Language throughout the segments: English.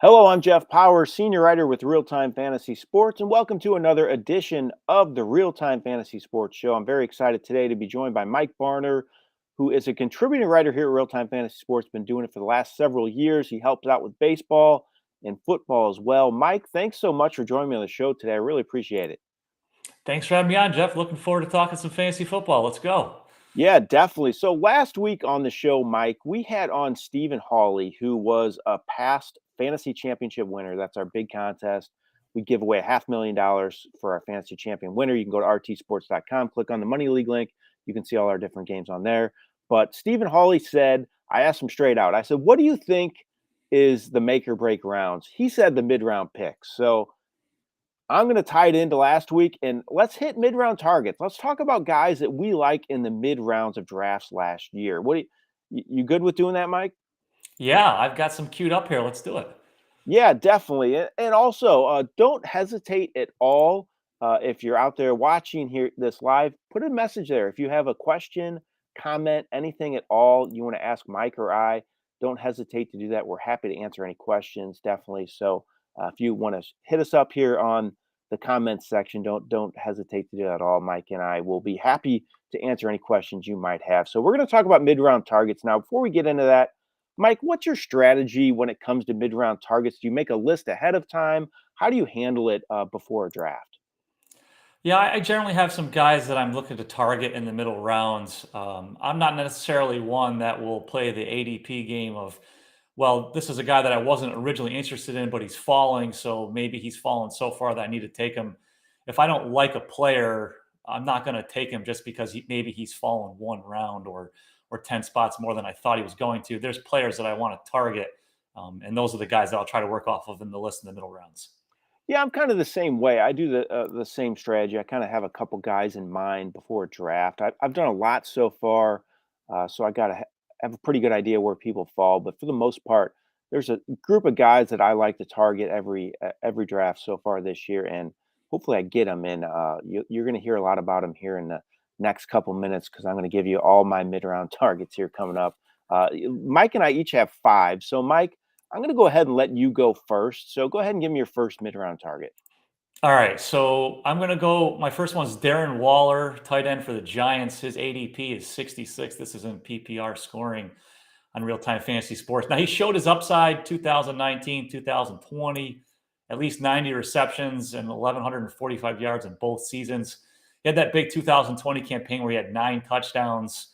Hello, I'm Jeff Paur, senior writer with RealTime Fantasy Sports, and welcome to another edition of the RealTime Fantasy Sports Show. I'm very excited today to be joined by Mike Barner, who is a contributing writer here at RealTime Fantasy Sports, been doing it for the last several years. He helps out with baseball and football as well. Mike, thanks so much for joining me on the show today. I really appreciate it. Thanks for having me on, Jeff. Looking forward to talking some fantasy football. Let's go. Yeah, definitely. So last week on the show, Mike, we had on Stephen Hawley, who was a past fantasy championship winner. That's our big contest. We give away $500,000 for our fantasy champion winner. You can go to rtsports.com, click on the Money League link. You can see all our different games on there. But Stephen Hawley said, I asked him straight out, I said, what do you think is the make or break rounds? He said the mid round picks. So I'm going to tie it into last week and let's hit mid round targets. Let's talk about guys that we like in the mid rounds of drafts last year. What do you good with doing that, Mike? Yeah, I've got some queued up here. Let's do it. Yeah, definitely. And also, don't hesitate at all if you're out there watching here this live. Put a message there if you have a question, comment, anything at all you want to ask Mike or I. Don't hesitate to do that. We're happy to answer any questions, definitely. So if you want to hit us up here on the comments section, don't hesitate to do that at all. Mike and I will be happy to answer any questions you might have. So we're going to talk about mid round targets now. Before we get into that, Mike, what's your strategy when it comes to mid-round targets? Do you make a list ahead of time? How do you handle it before a draft? Yeah, I generally have some guys that I'm looking to target in the middle rounds. I'm not necessarily one that will play the ADP game of, well, this is a guy that I wasn't originally interested in, but he's falling. So maybe he's fallen so far that I need to take him. If I don't like a player, I'm not going to take him just because maybe he's fallen one round or 10 spots more than I thought he was going to. There's players that I want to target. And those are the guys that I'll try to work off of in the list in the middle rounds. Yeah, I'm kind of the same way. I do the same strategy. I kind of have a couple guys in mind before a draft. I've done a lot so far, so I got to have a pretty good idea where people fall. But for the most part, there's a group of guys that I like to target every draft so far this year, and hopefully I get them. And you're going to hear a lot about them here in the next couple minutes because I'm going to give you all my mid round targets here coming up. Mike and I each have five. So Mike, I'm going to go ahead and let you go first. So go ahead and give me your first mid round target. All right, so I'm going to go. My first one's Darren Waller, tight end for the Giants. His ADP is 66. This is in PPR scoring on Real Time Fantasy Sports. Now, he showed his upside 2019, 2020, at least 90 receptions and 1,145 yards in both seasons. He had that big 2020 campaign where he had 9 touchdowns.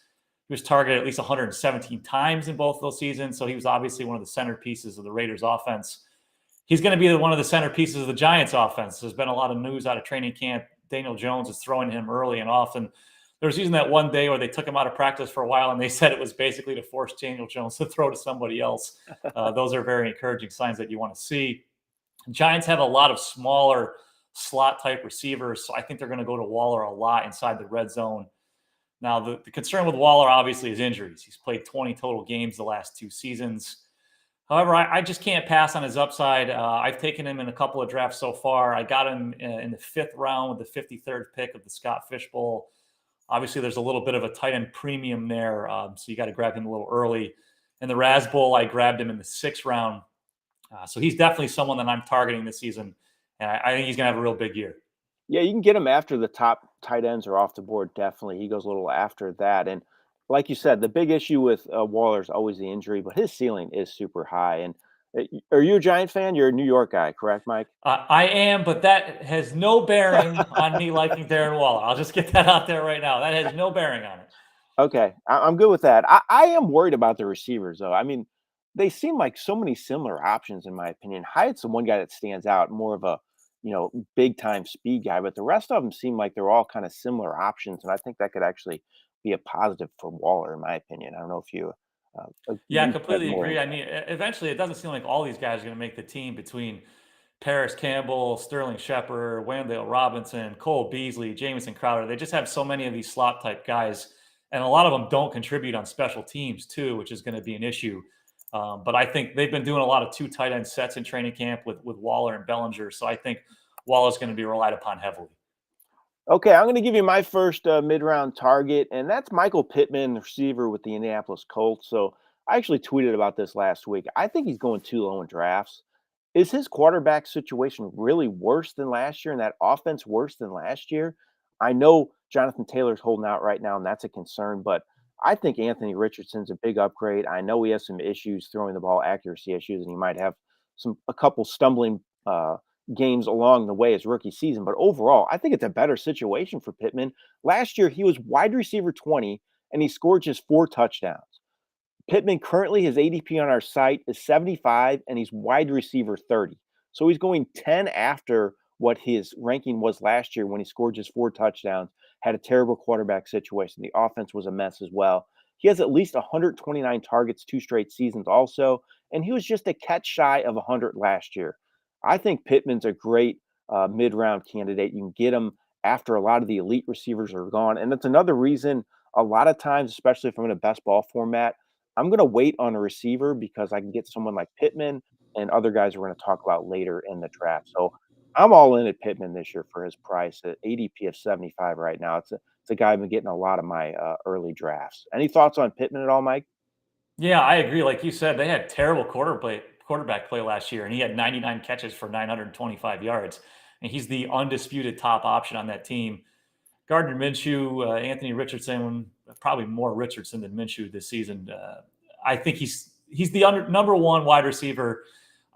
He was targeted at least 117 times in both those seasons. So he was obviously one of the centerpieces of the Raiders offense. He's going to be one of the centerpieces of the Giants offense. There's been a lot of news out of training camp. Daniel Jones is throwing him early and often. There was even that one day where they took him out of practice for a while and they said it was basically to force Daniel Jones to throw to somebody else. Those are very encouraging signs that you want to see. Giants have a lot of smaller slot type receivers, so I think they're going to go to Waller a lot inside the red zone. Now, the concern with Waller obviously is injuries. He's played 20 total games the last 2 seasons. However, I just can't pass on his upside. I've taken him in a couple of drafts so far. I got him in the 5th round with the 53rd pick of the Scott Fish Bowl. Obviously, there's a little bit of a tight end premium there, so you got to grab him a little early. In the Raz Bowl, I grabbed him in the 6th round. So he's definitely someone that I'm targeting this season, and I think he's going to have a real big year. Yeah, you can get him after the top tight ends are off the board. Definitely, he goes a little after that. And like you said, the big issue with Waller is always the injury, but his ceiling is super high. And are you a Giant fan? You're a New York guy, correct, Mike? I am, but that has no bearing on me liking Darren Waller. I'll just get that out there right now. That has no bearing on it. Okay, I'm good with that. I am worried about the receivers, though. I mean, they seem like so many similar options, in my opinion. Hyatt's the one guy that stands out, more of a big time speed guy, but the rest of them seem like they're all kind of similar options, and I think that could actually be a positive for Waller, in my opinion. I don't know if you Yeah, I agree with that completely more. agree. I mean, eventually, it doesn't seem like all these guys are going to make the team between Paris Campbell, Sterling Shepard, Wendell Robinson, Cole Beasley, Jamison Crowder. They just have so many of these slot type guys, and a lot of them don't contribute on special teams too, which is going to be an issue. But I think they've been doing a lot of 2 tight end sets in training camp with Waller and Bellinger, so I think Waller's going to be relied upon heavily. Okay, I'm going to give you my first mid-round target, and that's Michael Pittman, the receiver with the Indianapolis Colts. So I actually tweeted about this last week. I think he's going too low in drafts. Is his quarterback situation really worse than last year and that offense worse than last year? I know Jonathan Taylor's holding out right now, and that's a concern, but I think Anthony Richardson's a big upgrade. I know he has some issues throwing the ball, accuracy issues, and he might have a couple stumbling games along the way his rookie season. But overall, I think it's a better situation for Pittman. Last year, he was wide receiver 20 and he scored just 4 touchdowns. Pittman currently his ADP on our site is 75 and he's wide receiver 30. So he's going 10 after what his ranking was last year when he scored just 4 touchdowns, had a terrible quarterback situation. The offense was a mess as well. He has at least 129 targets 2 straight seasons also, and he was just a catch shy of 100 last year. I think Pittman's a great mid-round candidate. You can get him after a lot of the elite receivers are gone, and that's another reason a lot of times, especially if I'm in a best ball format, I'm going to wait on a receiver because I can get someone like Pittman and other guys we're going to talk about later in the draft. So I'm all in at Pittman this year for his price at ADP of 75 right now. It's a guy I've been getting a lot of my early drafts. Any thoughts on Pittman at all, Mike? Yeah, I agree. Like you said, they had terrible quarterback play last year, and he had 99 catches for 925 yards. And he's the undisputed top option on that team. Gardner Minshew, Anthony Richardson, probably more Richardson than Minshew this season. I think he's the number one wide receiver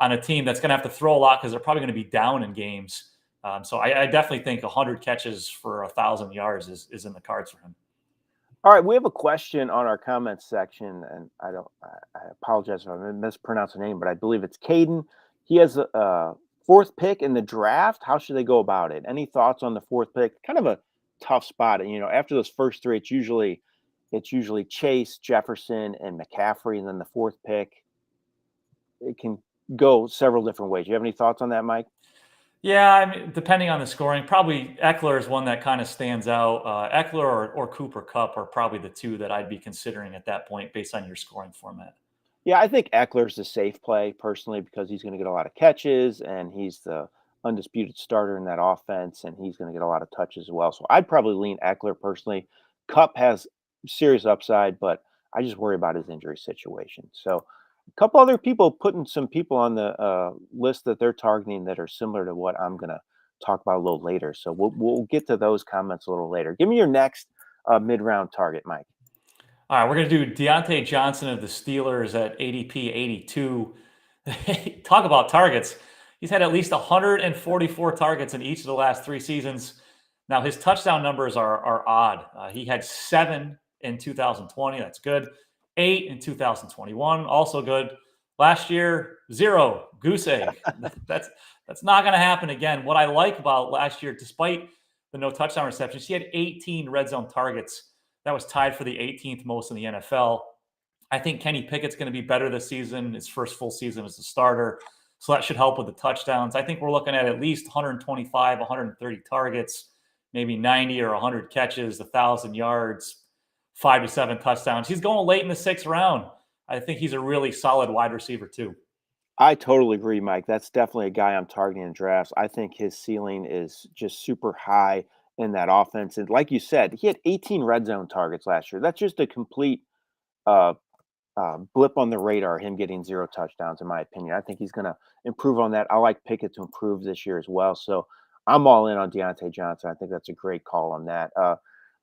on a team that's going to have to throw a lot because they're probably going to be down in games. So I definitely think 100 catches for 1,000 yards is in the cards for him. All right, we have a question on our comments section, and I apologize if I mispronounced the name, but I believe it's Caden. He has a fourth pick in the draft. How should they go about it? Any thoughts on the fourth pick? Kind of a tough spot. You know, after those first three, it's usually Chase, Jefferson, and McCaffrey, and then the fourth pick, it can go several different ways. You have any thoughts on that, Mike? Yeah, I mean, depending on the scoring, probably Eckler is one that kind of stands out. Eckler or Cooper Cup are probably the two that I'd be considering at that point based on your scoring format. Yeah, I think Eckler's a safe play personally because he's going to get a lot of catches and he's the undisputed starter in that offense and he's going to get a lot of touches as well. So I'd probably lean Eckler personally. Cup has serious upside, but I just worry about his injury situation. So a couple other people putting some people on the list that they're targeting that are similar to what I'm going to talk about a little later. So we'll get to those comments a little later. Give me your next mid round target, Mike. All right, we're going to do Deontay Johnson of the Steelers at ADP 82. Talk about targets. He's had at least 144 targets in each of the last 3 seasons. Now, his touchdown numbers are odd. He had 7 in 2020. That's good. 8 in 2021. Also good. Last year, 0. Goose egg. That's not going to happen again. What I like about last year, despite the no touchdown receptions, he had 18 red zone targets. That was tied for the 18th most in the NFL. I think Kenny Pickett's going to be better this season, his first full season as a starter. So that should help with the touchdowns. I think we're looking at least 125, 130 targets, maybe 90 or 100 catches, 1,000 yards, 5 to 7 touchdowns. He's going late in the 6th round. I think he's a really solid wide receiver too. I totally agree, Mike. That's definitely a guy I'm targeting in drafts. I think his ceiling is just super high in that offense. And like you said, he had 18 red zone targets last year. That's just a complete uh, blip on the radar, him getting 0 touchdowns, in my opinion. I think he's going to improve on that. I like Pickett to improve this year as well. So I'm all in on Deontay Johnson. I think that's a great call on that.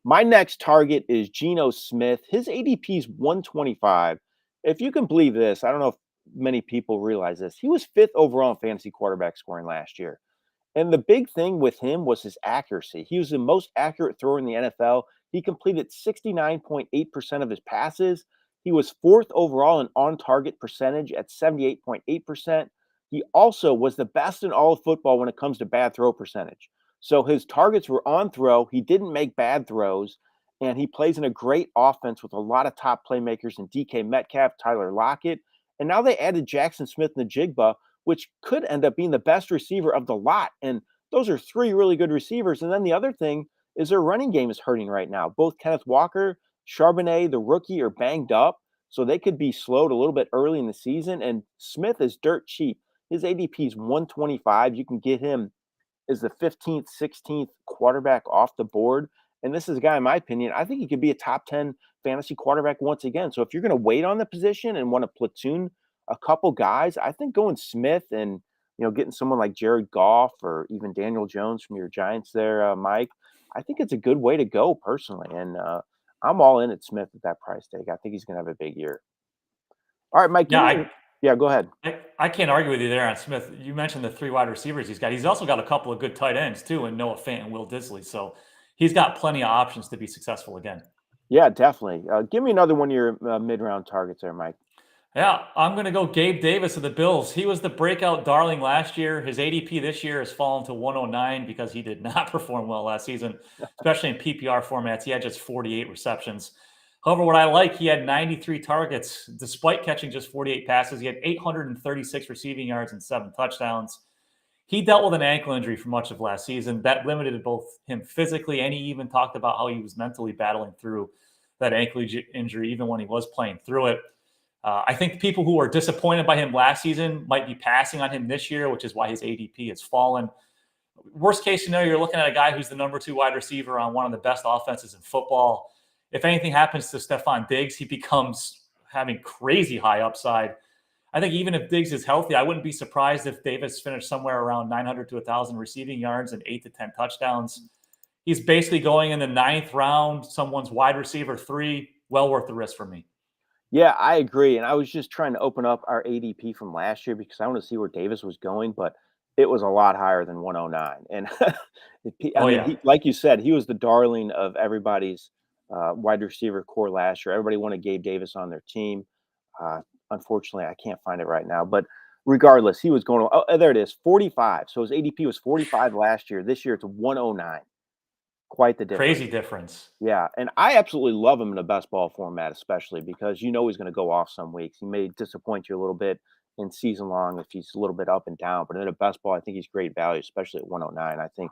My next target is Geno Smith. His ADP is 125. If you can believe this, I don't know if many people realize this. He was fifth overall in fantasy quarterback scoring last year. And the big thing with him was his accuracy. He was the most accurate thrower in the NFL. He completed 69.8% of his passes. He was fourth overall in on target percentage at 78.8%. He also was the best in all of football when it comes to bad throw percentage. So his targets were on throw. He didn't make bad throws. And he plays in a great offense with a lot of top playmakers in DK Metcalf, Tyler Lockett. And now they added Jackson Smith and the Jigba, which could end up being the best receiver of the lot. And those are 3 really good receivers. And then the other thing is their running game is hurting right now. Both Kenneth Walker, Charbonnet, the rookie, are banged up. So they could be slowed a little bit early in the season. And Smith is dirt cheap. His ADP is 125. You can get him as the 15th, 16th quarterback off the board. And this is a guy, in my opinion, I think he could be a top 10 fantasy quarterback once again. So if you're going to wait on the position and want to platoon a couple guys, I think going Smith and getting someone like Jared Goff or even Daniel Jones from your Giants there, Mike, I think it's a good way to go personally. And I'm all in at Smith at that price tag. I think he's going to have a big year. All right, Mike, give Yeah, me. Yeah, go ahead. I can't argue with you there on Smith. You mentioned the 3 wide receivers he's got. He's also got a couple of good tight ends too, and Noah Fant and Will Disley. So he's got plenty of options to be successful again. Yeah, definitely. Give me another one of your mid-round targets there, Mike. Yeah, I'm going to go Gabe Davis of the Bills. He was the breakout darling last year. His ADP this year has fallen to 109 because he did not perform well last season, especially in PPR formats. He had just 48 receptions. However, what I like, he had 93 targets despite catching just 48 passes. He had 836 receiving yards and 7 touchdowns. He dealt with an ankle injury for much of last season. That limited both him physically, and he even talked about how he was mentally battling through that ankle injury, even when he was playing through it. I think people who are disappointed by him last season might be passing on him this year, which is why his ADP has fallen. Worst case scenario, you're looking at a guy who's the number 2 wide receiver on one of the best offenses in football. If anything happens to Stephon Diggs, he becomes having crazy high upside. I think even if Diggs is healthy, I wouldn't be surprised if Davis finished somewhere around 900 to 1,000 receiving yards and 8 to 10 touchdowns. He's basically going in the 9th round, someone's wide receiver 3, well worth the risk for me. Yeah, I agree. And I was just trying to open up our ADP from last year because I want to see where Davis was going, but it was a lot higher than 109. And I Oh, mean, yeah. like you said, he was the darling of everybody's wide receiver core last year. Everybody wanted Gabe Davis on their team. Uh, Unfortunately, I can't find it right now, but regardless, he was going. Oh, there it is, 45. So his ADP was 45 last year. This year it's 109. Quite the difference. Crazy difference. Yeah, and I absolutely love him in a best ball format, especially because he's going to go off some weeks. He may disappoint you a little bit in season long if he's a little bit up and down, but in a best ball, I think he's great value, especially at 109. I think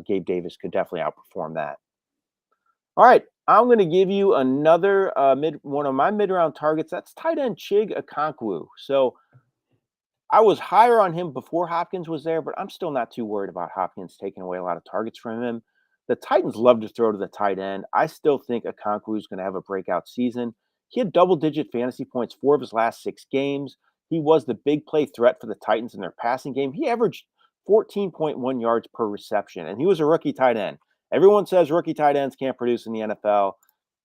Gabe Davis could definitely outperform that. All right, I'm going to give you another one of my mid round targets. That's tight end Chig Akanku. So I was higher on him before Hopkins was there, but I'm still not too worried about Hopkins taking away a lot of targets from him. The Titans love to throw to the tight end. I still think Akonku is going to have a breakout season. He had double-digit fantasy points 4 of his last 6 games. He was the big play threat for the Titans in their passing game. He averaged 14.1 yards per reception, and he was a rookie tight end. Everyone says rookie tight ends can't produce in the NFL,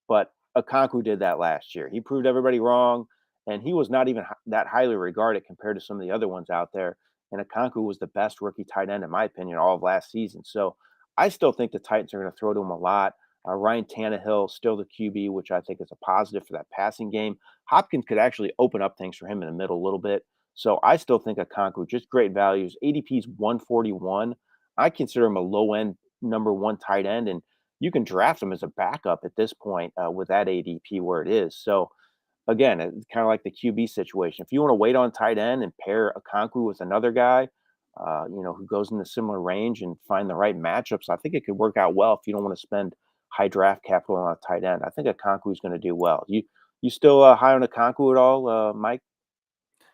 but Akonku did that last year. He proved everybody wrong, and he was not even that highly regarded compared to some of the other ones out there. And Akonku was the best rookie tight end, in my opinion, all of last season. So I still think the Titans are going to throw to him a lot. Ryan Tannehill, still the QB, which I think is a positive for that passing game. Hopkins could actually open up things for him in the middle a little bit. So I still think Akonku, just great values. ADP's 141. I consider him a low end number 1 tight end, and you can draft him as a backup at this point with that ADP where it is. So again, it's kind of like the QB situation. If you want to wait on tight end and pair Akonku with another guy, who goes in the similar range and find the right matchups, I think it could work out well if you don't want to spend high draft capital on a tight end. I think Akonku is going to do well. You still high on Akonku at all, Mike?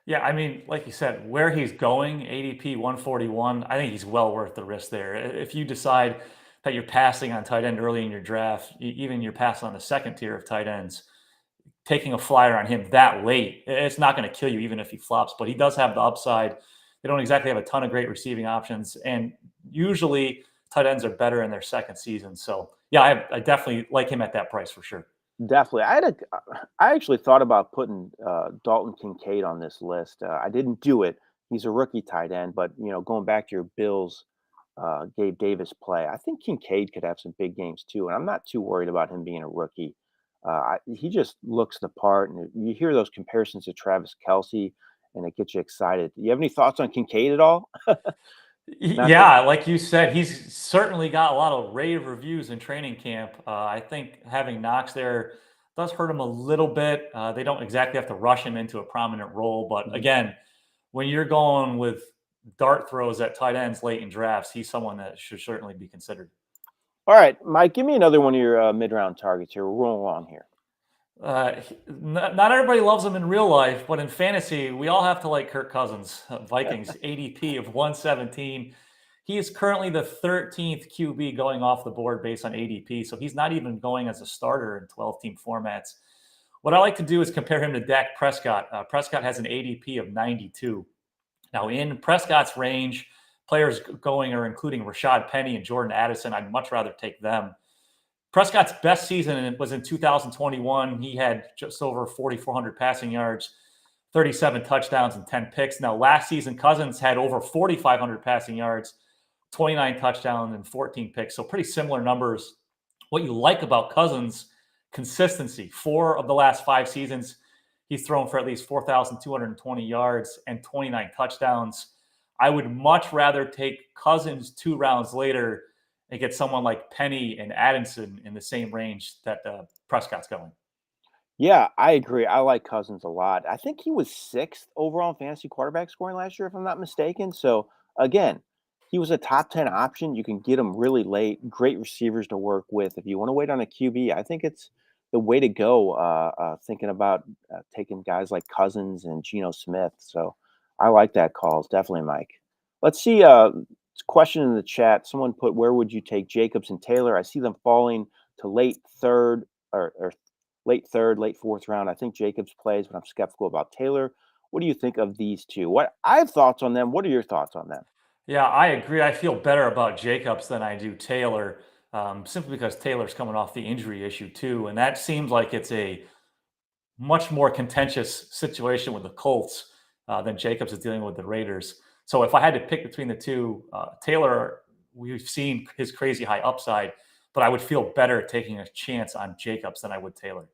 Yeah, I mean, like you said, where he's going, ADP 141, I think he's well worth the risk there. If you decide that you're passing on tight end early in your draft, even you're passing on the second tier of tight ends, taking a flyer on him that late, it's not going to kill you even if he flops, but he does have the upside. They don't exactly have a ton of great receiving options, and usually tight ends are better in their second season. So, yeah, I definitely like him at that price for sure. Definitely. I actually thought about putting Dalton Kincaid on this list. I didn't do it. He's a rookie tight end, but going back to your Bills, Gabe Davis play, I think Kincaid could have some big games too, and I'm not too worried about him being a rookie. He just looks the part, and you hear those comparisons to Travis Kelsey, and it gets you excited. Do you have any thoughts on Kincaid at all? Not that. Yeah, like you said, he's certainly got a lot of rave reviews in training camp. I think having Knox there does hurt him a little bit. They don't exactly have to rush him into a prominent role, but Mhm. again, when you're going with dart throws at tight ends late in drafts, he's someone that should certainly be considered. All right, Mike, give me another one of your mid-round targets here. We're rolling along here. Not everybody loves him in real life, but in fantasy, we all have to like Kirk Cousins. Vikings ADP of 117. He is currently the 13th QB going off the board based on ADP, so he's not even going as a starter in 12-team formats. What I like to do is compare him to Dak Prescott. Prescott has an ADP of 92. Now, in Prescott's range, players going or including Rashad Penny and Jordan Addison, I'd much rather take them. Prescott's best season was in 2021. He had just over 4,400 passing yards, 37 touchdowns, and 10 picks. Now, last season, Cousins had over 4,500 passing yards, 29 touchdowns, and 14 picks. So pretty similar numbers. What you like about Cousins, consistency. 4 of the last 5 seasons, he's thrown for at least 4,220 yards and 29 touchdowns. I would much rather take Cousins 2 rounds later and get someone like Penny and Addison in the same range that Prescott's going. Yeah, I agree. I like Cousins a lot. I think he was sixth overall in fantasy quarterback scoring last year, if I'm not mistaken. So again, he was a top 10 option. You can get him really late. Great receivers to work with. If you want to wait on a QB, I think it's the way to go. Thinking about taking guys like Cousins and Geno Smith. So I like that call. It's definitely Mike. Let's see. Question in the chat. Someone put, where would you take Jacobs and Taylor? I see them falling to late third or late third, late fourth round. I think Jacobs plays, but I'm skeptical about Taylor. What do you think of these two? What I have thoughts on them. What are your thoughts on them? Yeah, I agree. I feel better about Jacobs than I do Taylor, simply because Taylor's coming off the injury issue too, and that seems like it's a much more contentious situation with the Colts than Jacobs is dealing with the Raiders. So if I had to pick between the two, Taylor, we've seen his crazy high upside, but I would feel better taking a chance on Jacobs than I would Taylor.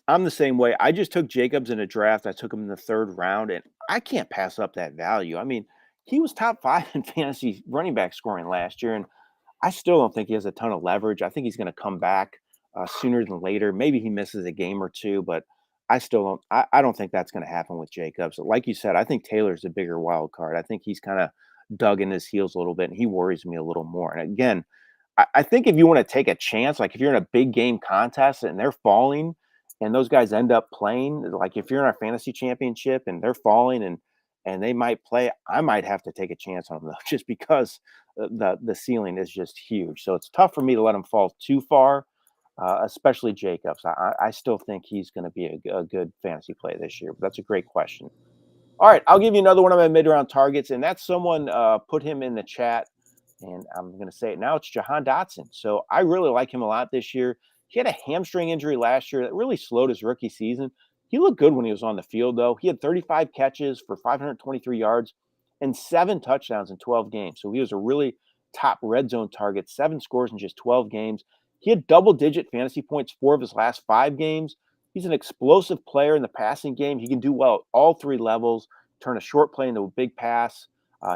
I'm the same way. I just took Jacobs in a draft. I took him in the third round, and I can't pass up that value. I mean, he was top 5 in fantasy running back scoring last year, and I still don't think he has a ton of leverage. I think he's going to come back sooner than later. Maybe he misses a game or two, but I still don't. I don't think that's going to happen with Jacobs. Like you said, I think Taylor's a bigger wild card. I think he's kind of dug in his heels a little bit, and he worries me a little more. And again, I think if you want to take a chance, like if you're in a big game contest and they're falling, and those guys end up playing, like if you're in a fantasy championship and they're falling and they might play, I might have to take a chance on them though, just because the ceiling is just huge. So it's tough for me to let him fall too far, especially Jacobs. I still think he's going to be a good fantasy play this year. But that's a great question. All right, I'll give you another one of my mid-round targets, and that's someone put him in the chat, and I'm going to say it now. It's Jahan Dotson. So I really like him a lot this year. He had a hamstring injury last year that really slowed his rookie season. He looked good when he was on the field, though. He had 35 catches for 523 yards and 7 touchdowns in 12 games. So he was a really top red zone target, 7 scores in just 12 games. He had double-digit fantasy points 4 of his last 5 games. He's an explosive player in the passing game. He can do well at all 3 levels, turn a short play into a big pass.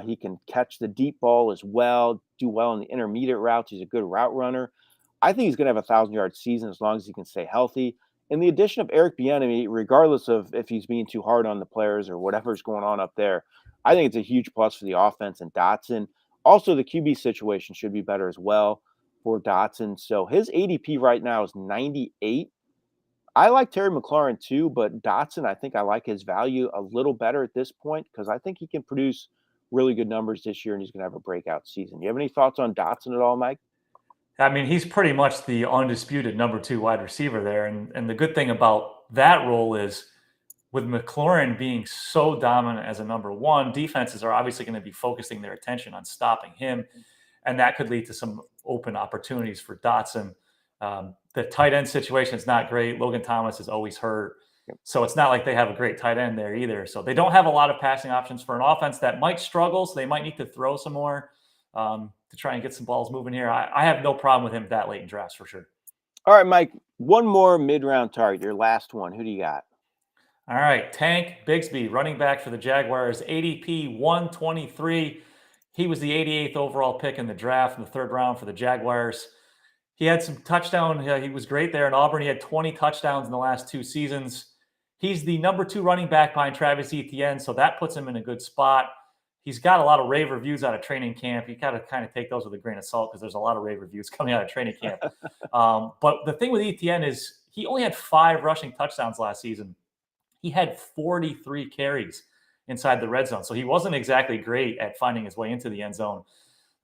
He can catch the deep ball as well, do well in the intermediate routes. He's a good route runner. I think he's going to have a 1,000-yard season as long as he can stay healthy. And the addition of Eric Bieniemy, regardless of if he's being too hard on the players or whatever's going on up there, I think it's a huge plus for the offense and Dotson. Also, the QB situation should be better as well for Dotson. So his ADP right now is 98. I like Terry McLaurin too, but Dotson, I think I like his value a little better at this point because I think he can produce really good numbers this year and he's going to have a breakout season. You have any thoughts on Dotson at all, Mike? I mean, he's pretty much the undisputed number 2 wide receiver there. And the good thing about that role is with McLaurin being so dominant as a number 1, defenses are obviously going to be focusing their attention on stopping him. And that could lead to some open opportunities for Dotson. The tight end situation is not great. Logan Thomas is always hurt. So it's not like they have a great tight end there either. So they don't have a lot of passing options for an offense that might struggle. So they might need to throw some more to try and get some balls moving here. I have no problem with him that late in drafts for sure. All right, Mike, one more mid-round target, your last one. Who do you got? All right, Tank Bixby, running back for the Jaguars, ADP 123. He was the 88th overall pick in the draft in the 3rd round for the Jaguars. He had some touchdown. He was great there in Auburn. He had 20 touchdowns in the last 2 seasons. He's the number 2 running back behind Travis Etienne, so that puts him in a good spot. He's got a lot of rave reviews out of training camp. You got to kind of take those with a grain of salt because there's a lot of rave reviews coming out of training camp. But the thing with Etienne is he only had 5 rushing touchdowns last season. He had 43 carries inside the red zone. So he wasn't exactly great at finding his way into the end zone.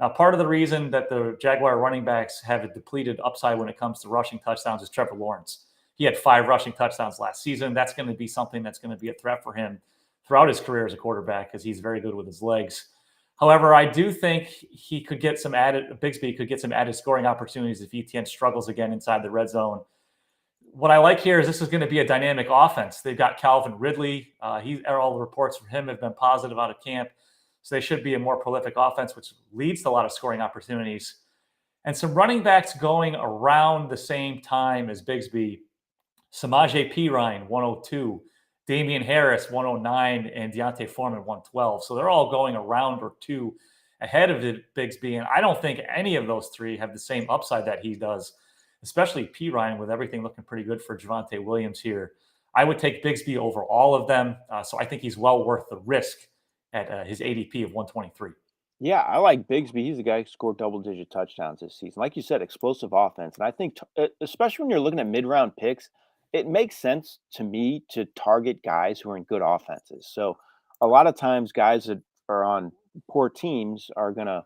Now, part of the reason that the Jaguar running backs have a depleted upside when it comes to rushing touchdowns is Trevor Lawrence. He had 5 rushing touchdowns last season. That's going to be something that's going to be a threat for him throughout his career as a quarterback because he's very good with his legs. However, I do think he could get some added, Bixby could get some added scoring opportunities if ETN struggles again inside the red zone. What I like here is this is going to be a dynamic offense. They've got Calvin Ridley. All the reports from him have been positive out of camp. So they should be a more prolific offense, which leads to a lot of scoring opportunities. And some running backs going around the same time as Bixby. Samaje Perine, 102. Damian Harris, 109. And Deontay Foreman, 112. So they're all going a round or two ahead of Bixby. And I don't think any of those three have the same upside that he does, especially Perine with everything looking pretty good for Javonte Williams here. I would take Bixby over all of them. So I think he's well worth the risk at his ADP of 123. Yeah, I like Bigsby. He's the guy who scored double-digit touchdowns this season. Like you said, explosive offense, and I think, especially when you're looking at mid-round picks, it makes sense to me to target guys who are in good offenses. So, a lot of times, guys that are on poor teams are gonna,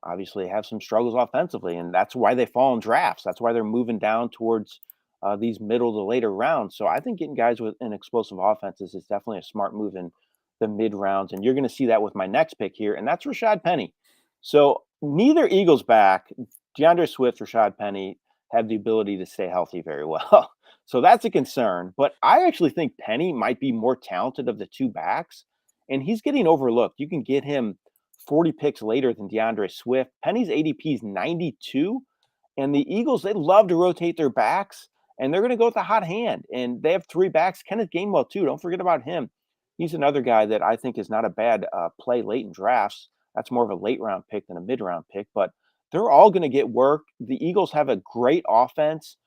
obviously have some struggles offensively, and that's why they fall in drafts. That's why they're moving down towards these middle to later rounds. So, I think getting guys with an explosive offenses is definitely a smart move in the mid rounds, and you're going to see that with my next pick here, and that's Rashad Penny. So neither Eagles back, DeAndre Swift, Rashad Penny, have the ability to stay healthy very well. So that's a concern. But I actually think Penny might be more talented of the two backs, and he's getting overlooked. You can get him 40 picks later than DeAndre Swift. Penny's ADP is 92, and the Eagles, they love to rotate their backs, and they're going to go with a hot hand. And they have three backs. Kenneth Gainwell, too. Don't forget about him. He's another guy that I think is not a bad play late in drafts. That's more of a late round pick than a mid round pick, but they're all going to get work. The Eagles have a great offense.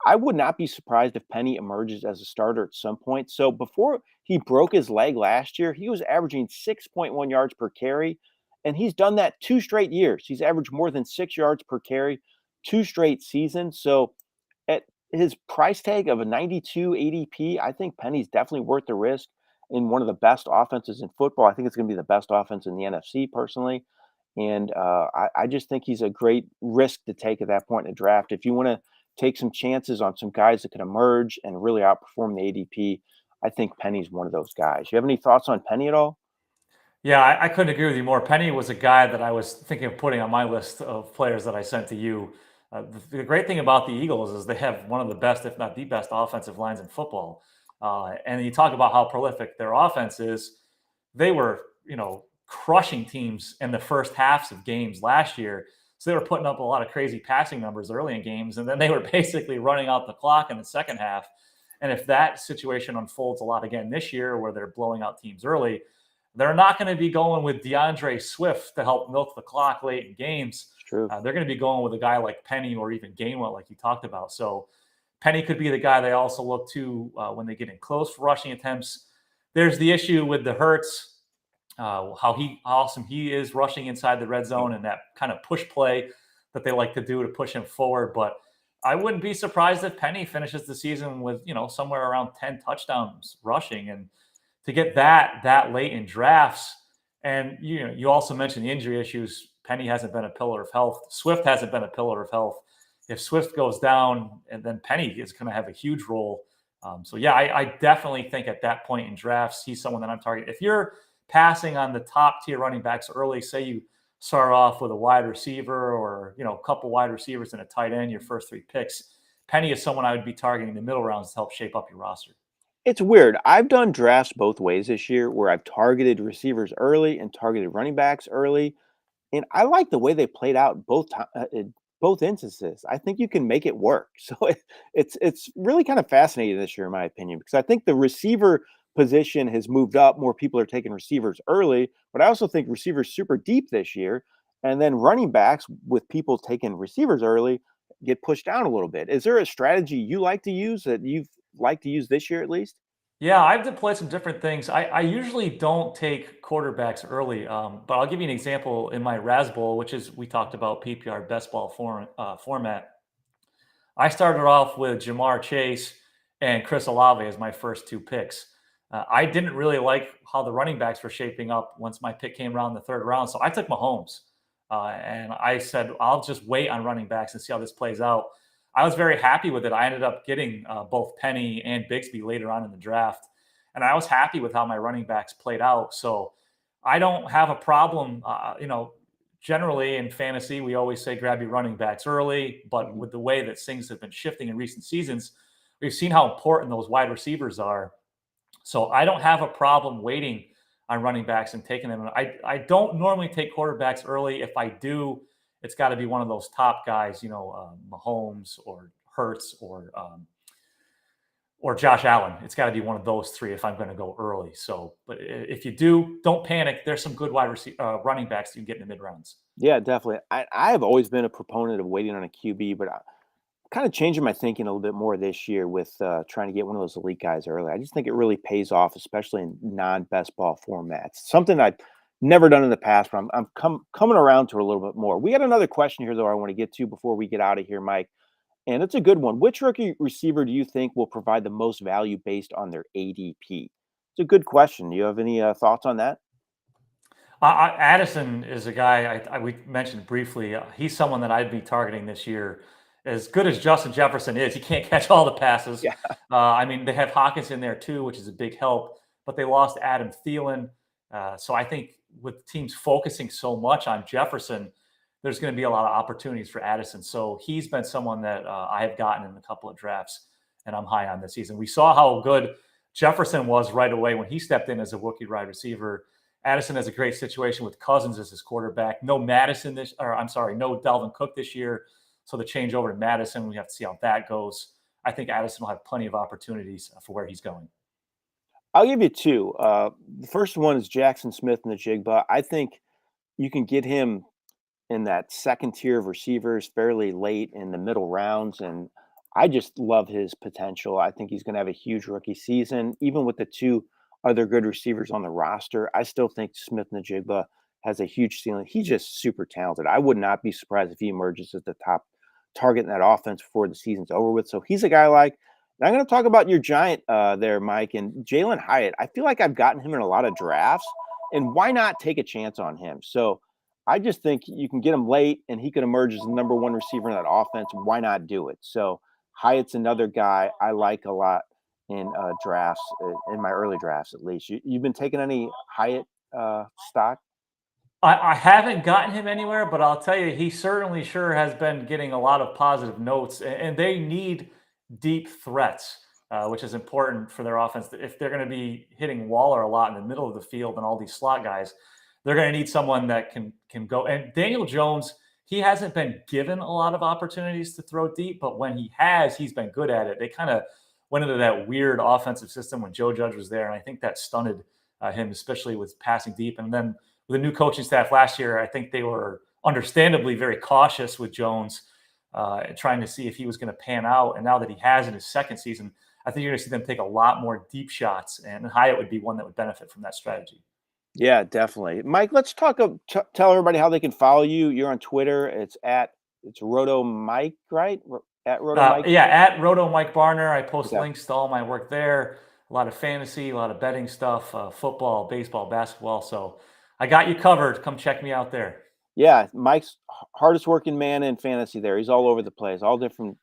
I would not be surprised if Penny emerges as a starter at some point. So before he broke his leg last year, he was averaging 6.1 yards per carry, and he's done that 2 straight years. He's averaged more than 6 yards per carry 2 straight seasons. So at his price tag of a 92 ADP, I think Penny's definitely worth the risk in one of the best offenses in football. I think it's going to be the best offense in the NFC personally. And I just think he's a great risk to take at that point in the draft. If you want to take some chances on some guys that can emerge and really outperform the ADP, I think Penny's one of those guys. You have any thoughts on Penny at all? Yeah, I couldn't agree with you more. Penny was a guy that I was thinking of putting on my list of players that I sent to you. The great thing about the Eagles is they have one of the best, if not the best, offensive lines in football. And you talk about how prolific their offense is. They were, crushing teams in the first halves of games last year. So they were putting up a lot of crazy passing numbers early in games, and then they were basically running out the clock in the second half. And if that situation unfolds a lot again this year, where they're blowing out teams early, they're not going to be going with DeAndre Swift to help milk the clock late in games. It's true. They're going to be going with a guy like Penny or even Gainwell, like you talked about. So Penny could be the guy they also look to when they get in close for rushing attempts. There's the issue with the Hurts, how awesome he is rushing inside the red zone and that kind of push play that they like to do to push him forward. But I wouldn't be surprised if Penny finishes the season with somewhere around 10 touchdowns rushing, and to get that late in drafts. And you also mentioned the injury issues. Penny hasn't been a pillar of health. Swift hasn't been a pillar of health. If Swift goes down, and then Penny is going to have a huge role. So yeah, I definitely think at that point in drafts, he's someone that I'm targeting. If you're passing on the top tier running backs early, say you start off with a wide receiver or a couple wide receivers and a tight end, your first three picks, Penny is someone I would be targeting in the middle rounds to help shape up your roster. It's weird. I've done drafts both ways this year where I've targeted receivers early and targeted running backs early. And I like the way they played out in both instances. I think you can make it work. So it's really kind of fascinating this year, in my opinion, because I think the receiver position has moved up. More people are taking receivers early, but I also think receivers super deep this year. And then running backs with people taking receivers early get pushed down a little bit. Is there a strategy you like to use that you've liked to use this year at least? Yeah, I've deployed some different things. I usually don't take quarterbacks early, but I'll give you an example in my Raz Bowl, which is we talked about PPR best ball format. I started off with Jamar Chase and Chris Olave as my first two picks. I didn't really like how the running backs were shaping up once my pick came around in the third round, so I took Mahomes. And I said, I'll just wait on running backs and see how this plays out. I was very happy with it. I ended up getting both Penny and Bixby later on in the draft. and I was happy with how my running backs played out. So I don't have a problem. Generally in fantasy, we always say grab your running backs early, but Mhm. with the way that things have been shifting in recent seasons, we've seen how important those wide receivers are. So I don't have a problem waiting on running backs and taking them. I don't normally take quarterbacks early. If I do, it's got to be one of those top guys, Mahomes or Hurts or Josh Allen. It's got to be one of those three if I'm going to go early. So, but if you do, don't panic. There's some good running backs you can get in the mid rounds. Yeah, definitely. I have always been a proponent of waiting on a QB, but kind of changing my thinking a little bit more this year with trying to get one of those elite guys early. I just think it really pays off, especially in non-best ball formats. Something I've never done in the past, but I'm coming around to it a little bit more. We got another question here, though, I want to get to before we get out of here, Mike. And it's a good one. Which rookie receiver do you think will provide the most value based on their ADP? It's a good question. Do you have any thoughts on that? Addison is a guy we mentioned briefly. He's someone that I'd be targeting this year. As good as Justin Jefferson is, he can't catch all the passes. Yeah. I mean, they have Hawkins in there too, which is a big help, but they lost Adam Thielen. So I think with teams focusing so much on Jefferson, there's going to be a lot of opportunities for Addison. So he's been someone that I have gotten in a couple of drafts, and I'm high on this season. We saw how good Jefferson was right away when he stepped in as a rookie wide receiver. Addison has a great situation with Cousins as his quarterback. No no Dalvin Cook this year. So the change over to Madison, we have to see how that goes. I think Addison will have plenty of opportunities for where he's going. I'll give you two. The first one is Jackson Smith in the Jigba. I think you can get him in that second tier of receivers fairly late in the middle rounds. And I just love his potential. I think he's going to have a huge rookie season. Even with the two other good receivers on the roster, I still think Smith Najigba has a huge ceiling. He's just super talented. I would not be surprised if he emerges as the top target in that offense before the season's over with. So he's a guy like, and I'm going to talk about your giant there, Mike, and Jalen Hyatt. I feel like I've gotten him in a lot of drafts, and why not take a chance on him? So I just think you can get him late and he could emerge as the number one receiver in that offense. Why not do it? So Hyatt's another guy I like a lot in drafts, in my early drafts at least. You've been taking any Hyatt stock? I haven't gotten him anywhere, but I'll tell you, he certainly sure has been getting a lot of positive notes, and they need deep threats, which is important for their offense. If they're going to be hitting Waller a lot in the middle of the field and all these slot guys, they're going to need someone that can go. And Daniel Jones, he hasn't been given a lot of opportunities to throw deep, but when he has, he's been good at it. They kind of went into that weird offensive system when Joe Judge was there, and I think that stunted him, especially with passing deep. And then with the new coaching staff last year, I think they were understandably very cautious with Jones, trying to see if he was going to pan out. And now that he has in his second season, I think you're going to see them take a lot more deep shots, and Hyatt would be one that would benefit from that strategy. Yeah, definitely. Mike, let's talk. Tell everybody how they can follow you. You're on Twitter. It's Roto Mike, right? At Roto Mike. Yeah, at Roto Mike Barner, I post Okay. links to all my work there. A lot of fantasy, a lot of betting stuff, football, baseball, basketball. So I got you covered. Come check me out there. Yeah, Mike's hardest working man in fantasy there. He's all over the place,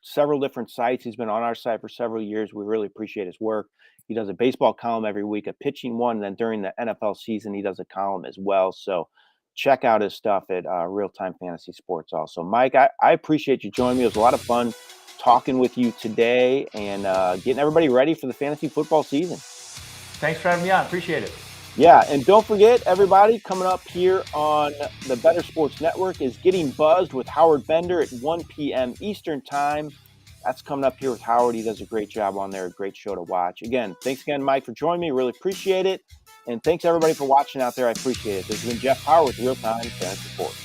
several different sites. He's been on our site for several years. We really appreciate his work. He does a baseball column every week, a pitching one, and then during the NFL season, he does a column as well. So check out his stuff at RealTime Fantasy Sports also. Mike, I appreciate you joining me. It was a lot of fun talking with you today and getting everybody ready for the fantasy football season. Thanks for having me on. Appreciate it. Yeah, and don't forget, everybody, coming up here on the Better Sports Network is Getting Buzzed with Howard Bender at 1 p.m. Eastern Time. That's coming up here with Howard. He does a great job on there. A great show to watch. Again, thanks again, Mike, for joining me. Really appreciate it. And thanks, everybody, for watching out there. I appreciate it. This has been Jeff Power with Real Time Fantasy Sports.